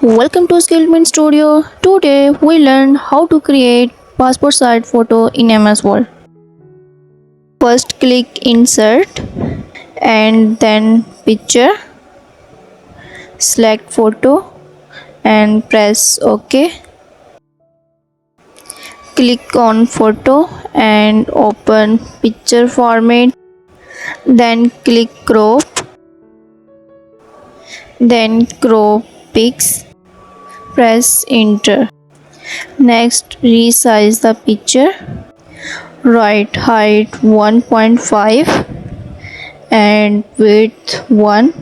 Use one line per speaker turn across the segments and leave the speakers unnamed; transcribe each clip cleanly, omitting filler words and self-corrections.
Welcome to SkillMint Studio. Today we learn how to create passport size photo in MS Word. First click Insert and then Picture. Select photo and press OK. Click on photo and open picture format. Then click crop. Then crop pics. Press enter. Next resize the picture. Write height 1.5 and width 1.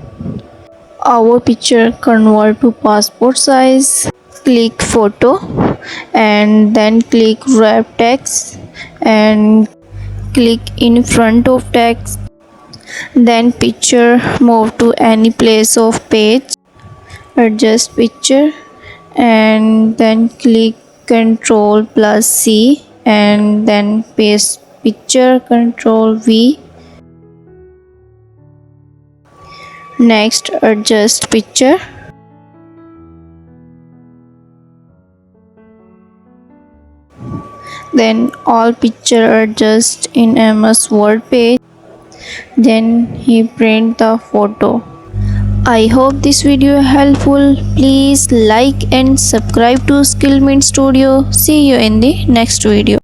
Our picture convert to passport size. Click photo and then click wrap text and click in front of text. Then picture move to any place of page. Adjust picture and then click Ctrl plus C and then paste picture. Ctrl V. Next adjust picture. Then all picture adjust in MS Word page. Then he print the photo. I hope this video helpful. Please like and subscribe to SkillMint Studio. See you in the next video.